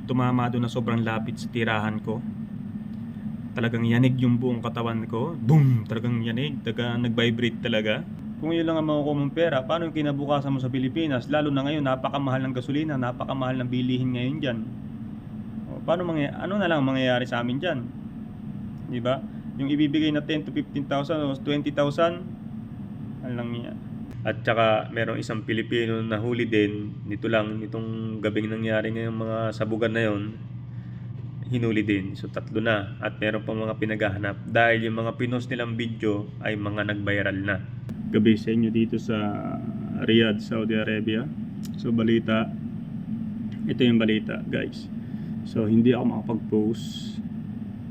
tumama doon na sobrang lapit sa tirahan ko. Talagang yanig yung buong katawan ko. Boom! Talagang yanig. Talagang nag-vibrate talaga. Kung yun lang ang makukuha mong pera, paano yung kinabukasan mo sa Pilipinas? Lalo na ngayon, napakamahal ng gasolina, napakamahal ng bilihin ngayon dyan. O, ano na lang mangyayari sa amin dyan? Di ba? Yung ibibigay na 10 to 15,000 o 20,000, ano lang yan. At saka merong isang Pilipino na huli din, nitong gabing nangyari ngayong mga sabugan na yon, hinuli din. So 3 na at meron pang mga pinaghahanap dahil yung mga pinost nilang video ay mga nag-viral na. Gabi sa inyo dito sa Riyadh, Saudi Arabia. So balita, ito yung balita guys. So hindi ako makapag-post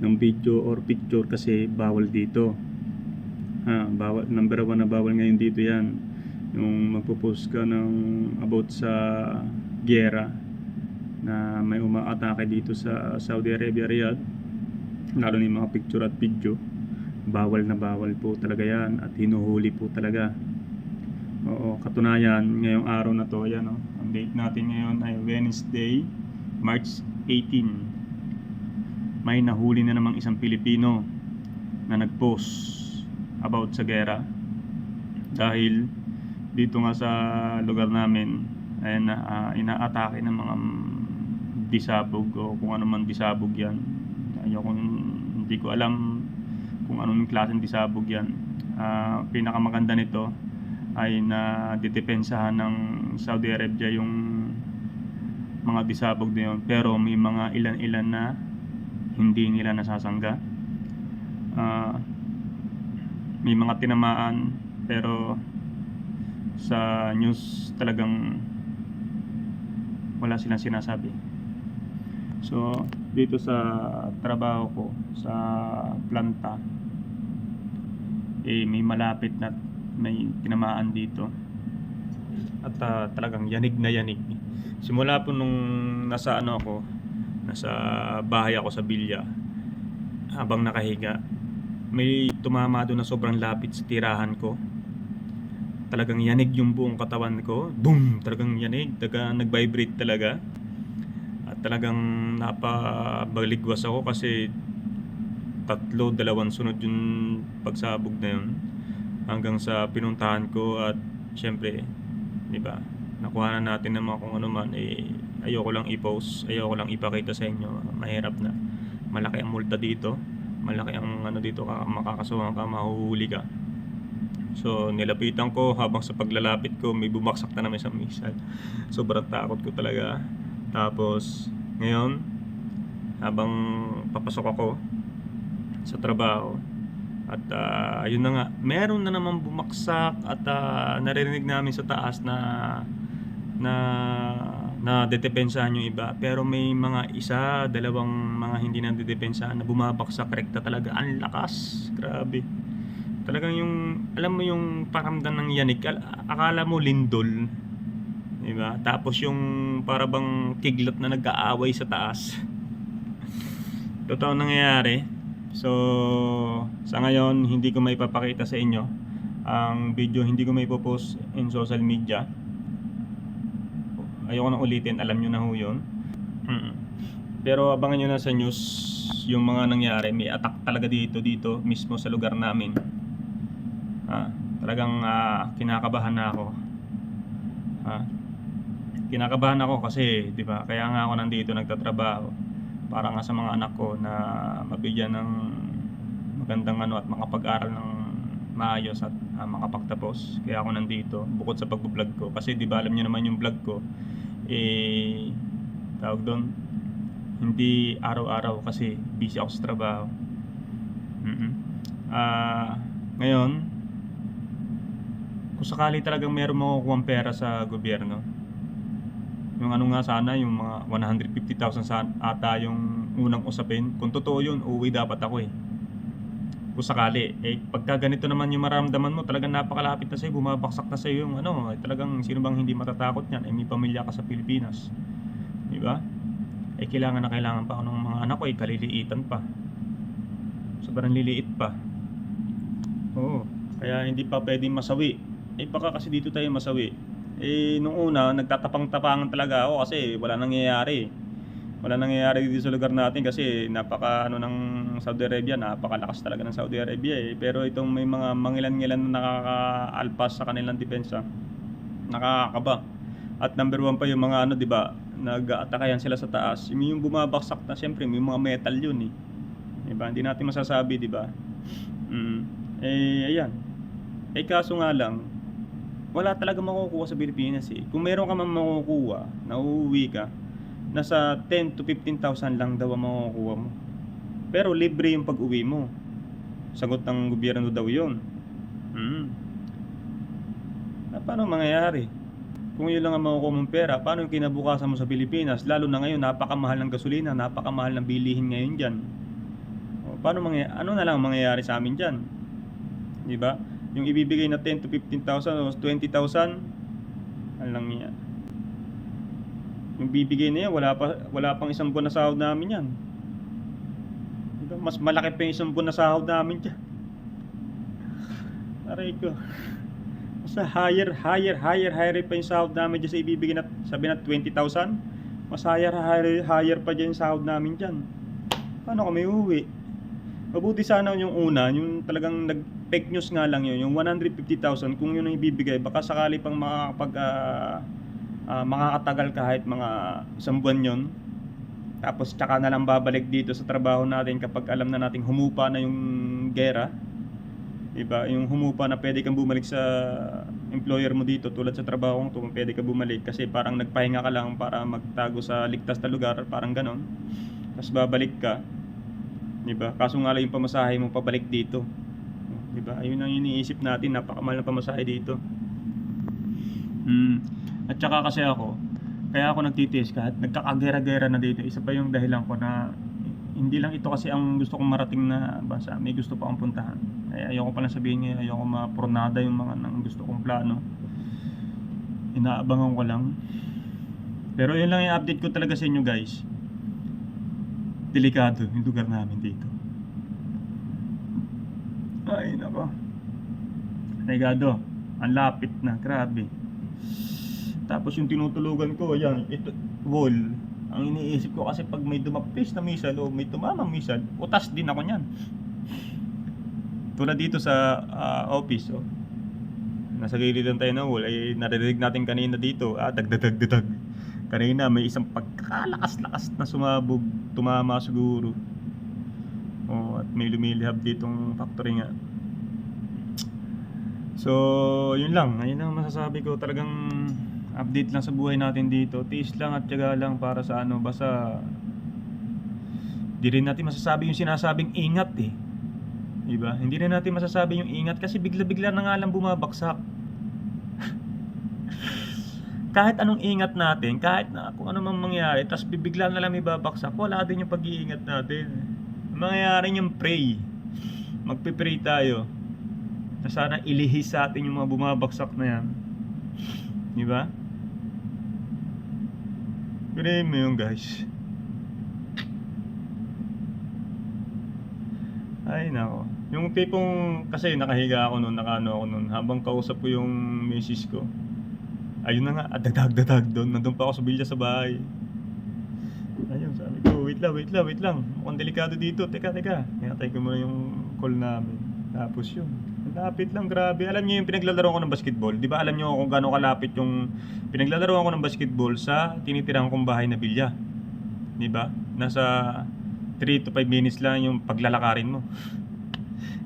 ng video or picture kasi bawal dito. Bawal, number 1 na bawal ngayon dito yan. Yung magpo-post ka ng about sa giyera na may umaatake dito sa Saudi Arabia, Riyadh, lalo na yung mga picture at video, bawal na bawal po talaga yan at hinuhuli po talaga. Oo, katunayan ngayong araw na to, yan oh, ang date natin ngayon ay Wednesday, March 18. May nahuli na namang isang Pilipino na nag-post about sa gera dahil dito nga sa lugar namin ay inaatake ng mga disabog o kung ano man disabog yan. Hindi ko alam kung anong klaseng disabog yan. Pinakamaganda nito ay na didepensahan ng Saudi Arabia yung mga disabog na yun, pero may mga ilan-ilan na hindi nila nasasangga. May mga tinamaan pero sa news talagang wala silang sinasabi. So dito sa trabaho ko sa planta, may malapit na may tinamaan dito at talagang yanig na yanig. Simula po nung nasa bahay ako sa Bilya, habang nakahiga, may tumama doon na sobrang lapit sa tirahan ko. Talagang yanig yung buong katawan ko. Boom! Talagang yanig. Talagang nag-vibrate talaga. At talagang napabaligwas ako kasi 2 sunod yung pagsabog na yun. Hanggang sa pinuntahan ko at syempre, di ba, nakuha na natin naman kung ano man. Ayoko lang i-post, ayoko lang ipakita sa inyo. Mahirap na. Malaki ang multa dito. Malaki ang dito, makakasuhan ka, mahuhuli ka. So nilapitan ko, habang sa paglalapit ko may bumaksak na naman isang missile. Sobrang takot ko talaga. Tapos ngayon, habang papasok ako sa trabaho at ayun na nga, meron na naman bumaksak at naririnig namin sa taas na dedepensahan yung iba, pero may mga isa, dalawang mga hindi na dedepensahan na bumabaksak rekta talaga. Ang lakas, grabe. Talagang yung, alam mo yung paramdam ng yanig, akala mo lindol, diba? Tapos yung parabang kidlat na nag-aaway sa taas. Totoo nangyayari. So sa ngayon hindi ko may papakita sa inyo ang video, hindi ko may post in social media. Ayoko nang ulitin, alam nyo na ho yun. Pero abangan nyo na sa news yung mga nangyari. May attack talaga dito mismo sa lugar namin. Talagang kinakabahan na ako. Kinakabahan ako kasi, di ba, kaya nga ako nandito nagtatrabaho para nga sa mga anak ko na mabigyan ng magandang at makapag-aral ng maayos at makapagtapos. Kaya ako nandito bukod sa pag-vlog ko kasi di ba alam niyo naman yung vlog ko tawag doon, hindi araw-araw kasi busy ako sa trabaho. Ngayon, kung sakali talagang meron makukuha pera sa gobyerno, yung nga sana, yung mga 150,000 ata yung unang usapin. Kung totoo yun, uuwi dapat ako kung sakali. Pagka ganito naman yung maramdaman mo, talagang napakalapit na sa'yo, bumabaksak na sa'yo yung talagang sino bang hindi matatakot yan? May pamilya ka sa Pilipinas, di ba? Kailangan pa ako ng mga anak ko, kaliliitan pa, sobrang liliit pa. Oo, kaya hindi pa pwedeng masawi. Baka kasi dito tayo masawi. Nung una, nagtatapang-tapangan talaga ako kasi wala nangyayari. Wala nangyayari dito sa lugar natin kasi napaka ano ng Saudi Arabia, napakalakas talaga ng Saudi Arabia eh. Pero itong may mga mangilan-ngilan na nakakaalpas sa kanilang depensa, nakakakaba. At number one pa yung mga ano, 'di ba? Nag-aatakayan sila sa taas. Yung bumabaksak na, siyempre may mga metal yun eh. 'Di ba? Hindi natin masasabi, 'di ba? Ayan. Kaso nga lang, wala talaga makukuha sa Pilipinas eh. Kung meron ka man makukuha, nauuwi ka, nasa 10 to 15,000 lang daw ang makukuha mo. Pero libre yung pag-uwi mo. Sagot ng gobyerno daw yun. Paano mangyayari? Kung yun lang ang makukuha mong pera, paano yung kinabukasan mo sa Pilipinas? Lalo na ngayon, napakamahal ng gasolina, napakamahal ng bilihin ngayon dyan. Ano na lang mangyayari sa amin dyan? Di ba? Yung ibibigay na 10 to 15,000 o 20,000, ano lang yan? Yung bibigay na yan, wala pang isang buwan na sahod namin yan. Diba? Mas malaki pa yung isang buwan na sahod namin dyan. Aray ko. Mas higher pa yung sahod namin dyan sa ibibigay na, sabi na 20,000. Mas higher pa dyan yung sahod namin dyan. Paano kami uwi? Mabuti sana yung una, yung talagang nag-fake news nga lang yun, yung 150,000, kung yun ang ibibigay, baka sakali pang makakatagal kahit mga isang buwan yun. Tapos tsaka na lang babalik dito sa trabaho natin kapag alam na nating humupa na yung gera. Diba? Yung humupa na pwede kang bumalik sa employer mo dito, tulad sa trabaho ko, pwede ka bumalik kasi parang nagpahinga ka lang para magtago sa ligtas na lugar, parang ganon. Tapos babalik ka. Diba? Kaso nga lang yung pamasahe mo pabalik dito. Diba? Ayun ang iniisip natin, napakamahal na pamasahe dito. At saka kasi kaya ako nagtitiis kahit nagkakagera-gera na dito. Isa pa yung dahilan ko na hindi lang ito kasi ang gusto kong marating na bansa, may gusto pa akong puntahan. Ayoko pa lang sabihin ngayon, ayoko mapronada yung mga nang gusto kong plano. Inaabangan ko lang. Pero yun lang yung update ko talaga sa inyo guys. Delikado yung lugar namin dito. Ay nako. Delikado. Ang lapit na, grabe. Tapos yung tinutulugan ko, yan, ito, wall. Ang iniisip ko kasi pag may dumapis na missile o may tumamang missile, utas din ako niyan. Tulad dito sa office, nasa gilid lang tayo ng wall, ay naririnig natin kanina dito, dagdag. Kanina may isang pagkalakas-lakas na sumabog, tumama siguro. At may lumilihab ditong factory nga. So, yun lang masasabi ko, talagang update lang sa buhay natin dito. Tiis lang at tiyaga lang para sa basta di rin natin masasabi yung sinasabing ingat eh. Diba? Hindi rin natin masasabi yung ingat kasi bigla-bigla na nga lang bumabagsak. Kahit anong ingat natin, kahit na kung ano mang mangyari, tas bibigla na lang may babaksak, wala din yung pag-iingat natin. Mangyayari yung pray. Magpe-pray tayo. Na sana ilihis sa atin yung mga bumabagsak na yan. Diba? Pray mo yun guys. Ay nako. Yung tipong kasi nakahiga ako noon, nakaano ako noon, habang kausap ko yung misis ko. Ayun na nga, dadag doon. Nandun pa ako sa bilya sa bahay. Ayun, sabi ko, wait lang. Mukhang delikado dito. Teka. Hinatay ko muna yung call namin. Tapos yun, lapit lang, grabe. Alam niyo yung pinaglalaro ko ng basketball? Di ba alam niyo kung gaano kalapit yung pinaglalaro ko ng basketball sa tinitirhan kong bahay na bilya? Di ba? Nasa 3 to 5 minutes lang yung paglalakarin mo.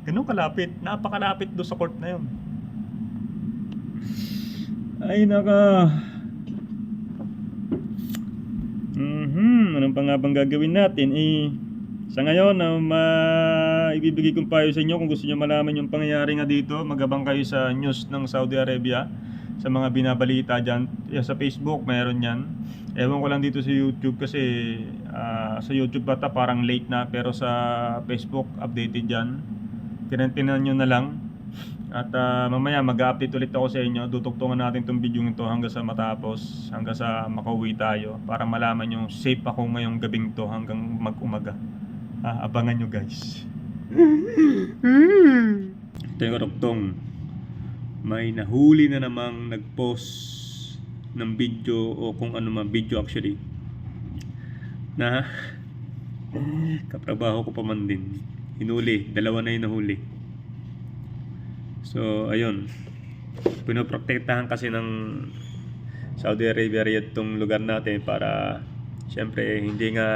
Ganun kalapit. Napakalapit doon sa court na yun. Ay naka. Anong pa nga bang gagawin natin? Sa ngayon, ibibigay kong payo sa inyo kung gusto niyo malaman yung pangyayari nga dito. Magabang kayo sa news ng Saudi Arabia, sa mga binabalita dyan. Sa Facebook, mayroon yan. Ewan ko lang dito sa YouTube kasi sa YouTube bata parang late na, pero sa Facebook, updated dyan. Tinantinan nyo na lang. At mamaya mag-update ulit ako sa inyo. Tutugtungan natin itong video nito hanggang sa matapos, hanggang sa makauwi tayo, para malaman yung safe ako ngayong gabing to hanggang mag-umaga. Abangan nyo guys. Ito yung karuktong. May nahuli na namang nag-post ng video o kung ano man video actually. na katrabaho ko pa man din. Hinuli, dalawa na yung nahuli. So, ayun. Pinoprotektahan kasi ng Saudi Arabia itong lugar natin para siyempre hindi nga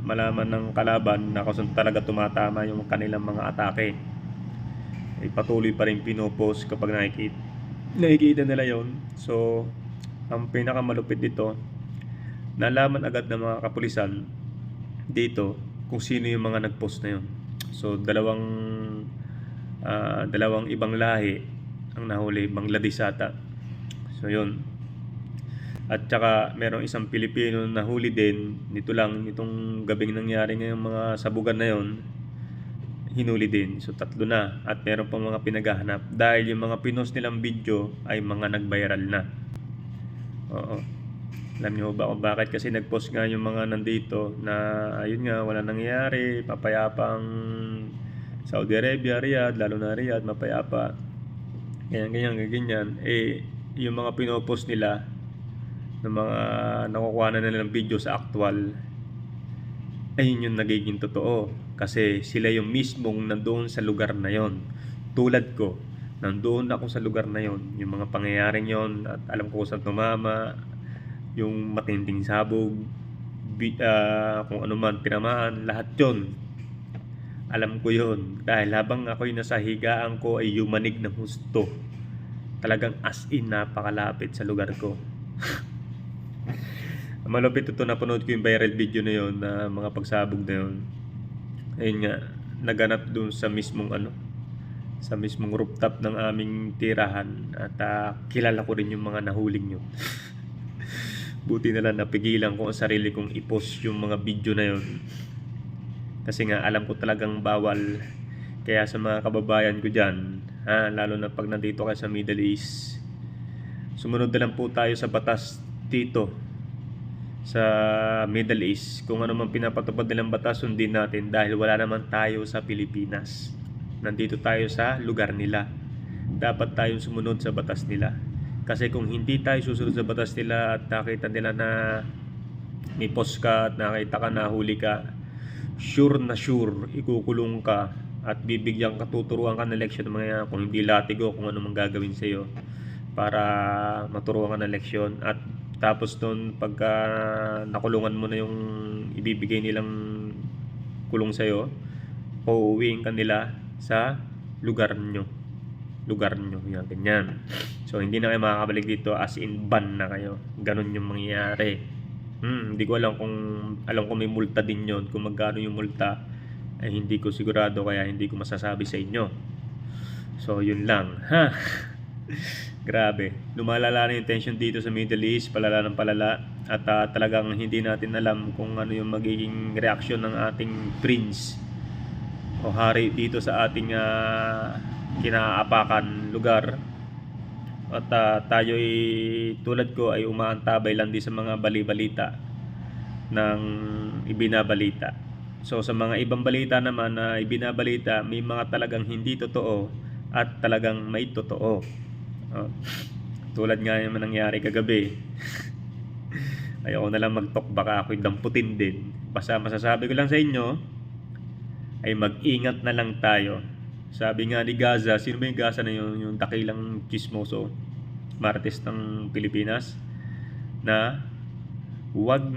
malaman ng kalaban na kung saan talaga tumatama yung kanilang mga atake. Ay patuloy pa rin pinopost kapag nakikita nila yon. So, ang pinakamalupit dito, nalaman agad ng mga kapulisan dito kung sino yung mga nagpost na yon. So, dalawang ibang lahi ang nahuli, Bangladesh ata. So, yun. At saka merong isang Pilipino na nahuli din nitong gabing nangyari ngayong mga sabugan na yon, hinuli din. So 3 na at meron pang mga pinaghahanap dahil yung mga pinost nilang video ay mga nag-viral na. Oo. Alam niyo ba kung bakit? Kasi nag-post nga yung mga nandito na ayun nga, wala nangyayari, papayapang Saudi Arabia, Riyadh, lalo na Riyadh, mapayapa. Ganyan. Yung mga pinopost nila ng mga nakukuha na nilang video sa actual, ayun yung nagiging totoo. Kasi sila yung mismong nandoon sa lugar na yon. Tulad ko, nandoon ako sa lugar na yon. Yung mga pangyayaring yon at alam ko saan tumama, yung matinding sabog, kung ano man tinamaan, lahat yon. Alam ko yon. Dahil habang ako'y nasa higaan ko ay yumanig ng husto. Talagang as in napakalapit sa lugar ko. Malupit ito, napanood ko yung viral video na yon na mga pagsabog na yon. Ayun nga, naganap doon sa mismong rooftop ng aming tirahan at kilala ko rin yung mga nahuling yun. Buti na lang napigilan ko ang sarili kong i-post yung mga video na yon. Kasi nga alam ko talagang bawal. Kaya sa mga kababayan ko dyan, lalo na pag nandito kayo sa Middle East, sumunod na lang po tayo sa batas dito sa Middle East. Kung ano man pinapatupad nilang batas, sundin natin dahil wala naman tayo sa Pilipinas. Nandito tayo sa lugar nila. Dapat tayong sumunod sa batas nila. Kasi kung hindi tayo susunod sa batas nila at nakita nila na may post ka at nakita ka, nahuli ka, sure na sure ikukulong ka at bibigyan ka, tuturuan ka ng leksyon ng mga, kung hindi latigo, kung ano mang gagawin sa iyo para maturuan ka ng leksyon. At tapos doon, pagka nakulungan mo na yung ibibigay nilang kulong sa'yo, pauuwiin ka nila sa lugar nyo, yan, ganyan. So hindi na kayo makakabalik dito, as in ban na kayo. Ganun yung mangyayari. Hindi ko alam kung may multa din yon. Kung magkano yung multa ay hindi ko sigurado, kaya hindi ko masasabi sa inyo. So yun lang, Grabe, lumalala na yung tension dito sa Middle East, palala ng palala. At talagang hindi natin alam kung ano yung magiging reaksyon ng ating prince o hari dito sa ating kinaapakan lugar. At tayo'y tulad ko ay umaantabay lang din sa mga balibalita ng ibinabalita. So sa mga ibang balita naman na ibinabalita, may mga talagang hindi totoo at talagang may totoo. Tulad nga yung nangyari kagabi. Ayoko na lang mag-talk, baka ako'y damputin din. Basta masasabi ko lang sa inyo ay mag-ingat na lang tayo. Sabi nga ni Gaza, sino ba yung Gaza na yun? Yung dakilang chismoso, Martes ng Pilipinas, na wag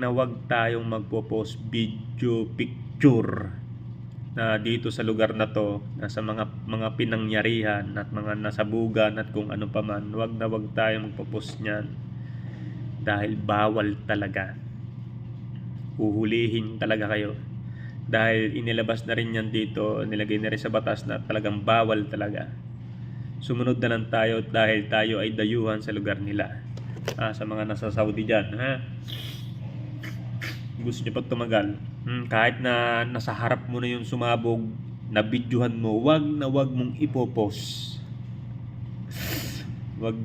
tayong magpo-post video, picture na dito sa lugar na to, nasa mga pinangyarihan at mga nasabugan at kung ano pa man. Wag tayong magpo-post niyan dahil bawal talaga. Uhulihin talaga kayo. Dahil inilabas na rin yan dito, nilagay na rin sa batas na talagang bawal talaga. Sumunod na lang tayo dahil tayo ay dayuhan sa lugar nila. Sa mga nasa Saudi dyan, gusto nyo pag tumagal, kahit na nasa harap mo na yung sumabog, na videohan mo, wag mong ipopost. Wag.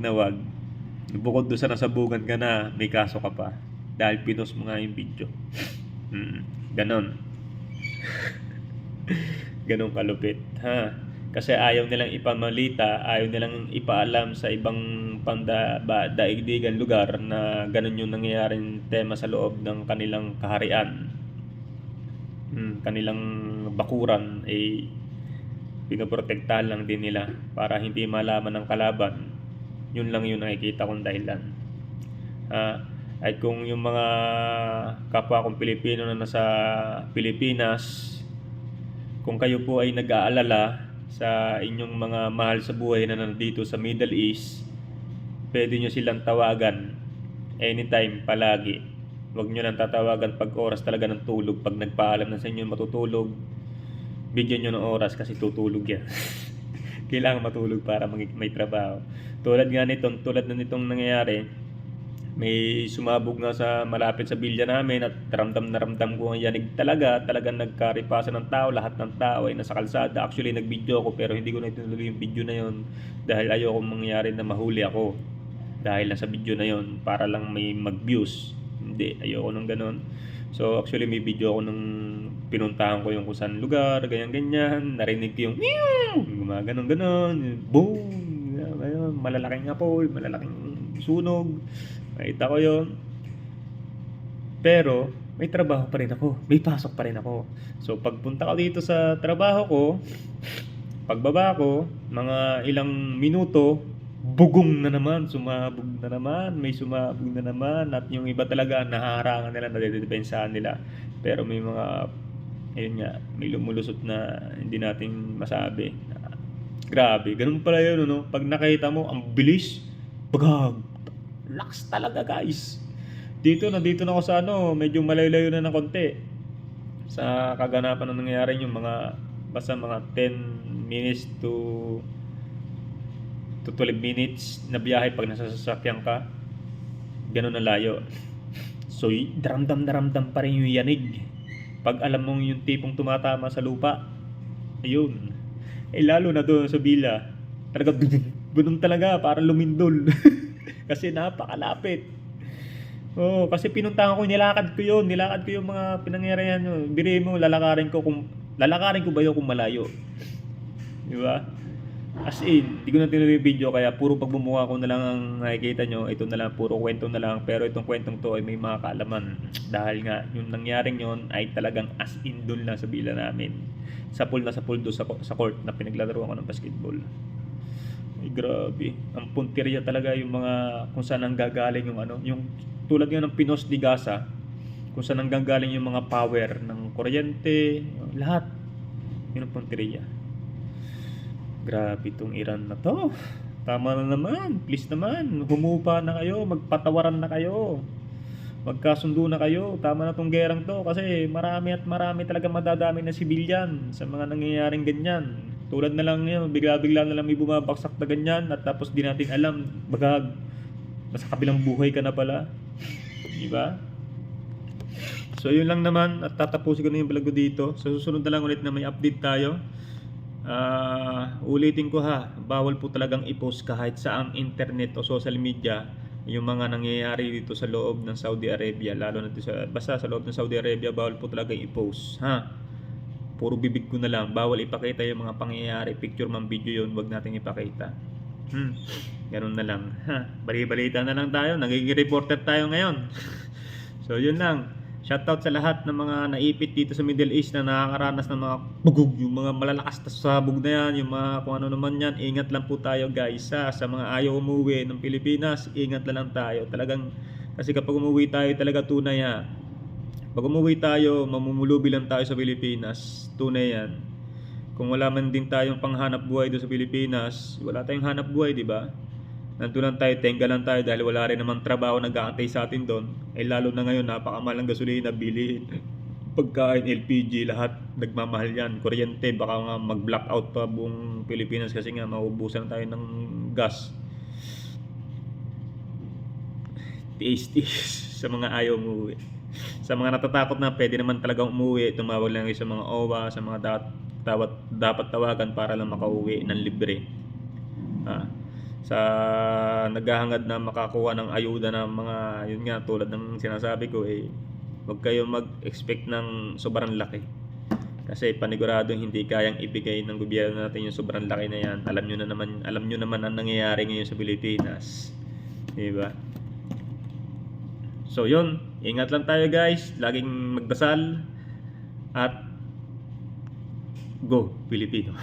Bukod doon sa nasabugan ka na, may kaso ka pa dahil pinost mo nga yung video. Ganon. Ganon kalupit, Kasi ayaw nilang ipamalita, ayaw nilang ipaalam sa ibang daigdigan lugar na ganun yung nangyayaring tema sa loob ng kanilang kaharian. kanilang bakuran ay pinoprotektahan lang din nila para hindi malaman ng kalaban. Yun lang yung nakikita kong dahilan. At kung yung mga kapwa kong Pilipino na nasa Pilipinas, kung kayo po ay nag-aalala sa inyong mga mahal sa buhay na nandito sa Middle East, pwede nyo silang tawagan anytime, palagi. Huwag nyo lang tatawagan pag oras talaga ng tulog. Pag nagpaalam na sa inyo matutulog, bigyan nyo ng oras kasi tutulog yan. Kailangan matulog para may trabaho. Tulad na nitong nangyayari, may sumabog nga sa malapit sa bilya namin at ramdam na ramdam ko ang yanig talagang nagkaripasan ng tao, lahat ng tao ay nasa kalsada. Actually nag-video ako pero hindi ko na itinuloy yung video na yon dahil ayoko mangyari na mahuli ako dahil nasa video na yon para lang may mag-views. Hindi, ayoko nung ganon. So actually may video ako nung pinuntahan ko yung kung saan lugar, ganyan, narinig ko yung gumaganon, boom, ayun, malalaking apoy, malalaking sunog. Nakita ko yun. Pero may trabaho pa rin ako, may pasok pa rin ako. So pagpunta ko dito sa trabaho ko, pagbaba ko, mga ilang minuto, bugong na naman, sumabog na naman, may sumabog na naman. At yung iba talaga, nahaharangan nila, nadidepensahan nila. Pero may mga, ayun nga, may lumulusot na hindi natin masabi. Grabe, ganun pala yun, no? Pag nakita mo, ang bilis, bagag, lakas talaga guys. Dito na ako sa medyo malayo-layo na ng konti. Sa kaganapan na nangyayari yung basta mga 10 minutes to 12 minutes na biyahe pag nasa sasakyan ka. Ganun na layo. So, daramdam pa rin yung yanig. Pag alam mong yung tipong tumatama sa lupa, ayun. Lalo na doon sa Bila. Talaga, bunong talaga, parang lumindol. Kasi napakalapit. Kasi pinuntahan ko, nilakad ko yung mga pinangyarihan nyo. Biri mo, lalakarin ko ba yun kung malayo? Di ba? As in, di ko na tinuloy yung video kaya puro pagbumuha ko na lang ang nakikita nyo. Ito na lang, puro kwento na lang. Pero itong kwentong to ay may mga kaalaman. Dahil nga, yung nangyaring yun ay talagang as in doon lang sa Bila namin. Sa pool doon sa court na pinaglalaroan ko ng basketball. Ay, grabe. Ang punteriya talaga yung mga kung saan nanggagaling yung tulad nga ng Pinos de Gaza, kung saan nanggagaling yung mga power ng kuryente, lahat. Yun ang punteriya. Grabe itong Iran na to. Tama na naman. Please naman. Humupa na kayo. Magpatawaran na kayo. Magkasundo na kayo. Tama na tong gerang to. Kasi marami talaga madadami na sibilyan sa mga nangyayaring ganyan. Tulad na lang yun, bigla-bigla na lang may bumabaksak na ganyan at tapos di natin alam, bagag, nasa kabilang buhay ka na pala. Diba? So yun lang naman at tatapusin ko na yung vlog ko dito. Sa susunod na lang ulit na may update tayo. Ulitin ko bawal po talagang i-post kahit saang internet o social media yung mga nangyayari dito sa loob ng Saudi Arabia. Lalo na dito basta sa loob ng Saudi Arabia, bawal po talagang i-post. Puro bibig ko na lang, bawal ipakita yung mga pangyayari, picture man, video yun, wag natin ipakita. Ganun na lang. Bali-balita na lang tayo, nagiging reporter tayo ngayon. So yun lang. Shoutout sa lahat ng mga naipit dito sa Middle East na nakakaranas ng mga bugog, yung mga malalakas na sabog na yan, yung mga kung ano naman yan. Ingat lang po tayo guys. Sa mga ayaw umuwi ng Pilipinas, ingat lang tayo. Talagang, kasi kapag umuwi tayo talaga tunay Pag umuwi tayo, mamumulubi lang tayo sa Pilipinas. Tunay yan. Kung wala man din tayong panghanap buhay doon sa Pilipinas, wala tayong hanap buhay, di ba? Nandun lang tayo, tenga lang tayo dahil wala rin naman trabaho nag-aantay sa atin doon. Lalo na ngayon, napakamahal ng gasolina, bilihin. Pagkain, LPG, lahat nagmamahal yan. Kuryente, baka nga mag-blackout pa buong Pilipinas kasi nga maubusan tayo ng gas. Tiis-tiis sa mga ayaw umuwi. Sa mga natatakot na pwede naman talagang umuwi, tumawag lang kayo sa mga OWA, sa mga dapat tawagan para lang makauwi ng libre. Sa naghahangad na makakuha ng ayuda ng mga, yun nga, tulad ng sinasabi ko, huwag kayo mag-expect ng sobrang laki. Kasi paniguradong hindi kayang ibigay ng gobyerno natin yung sobrang laki na yan. Alam nyo naman ang nangyayari ngayon sa Pilipinas. Diba? So yun, ingat lang tayo guys, laging magdasal. At go Pilipino.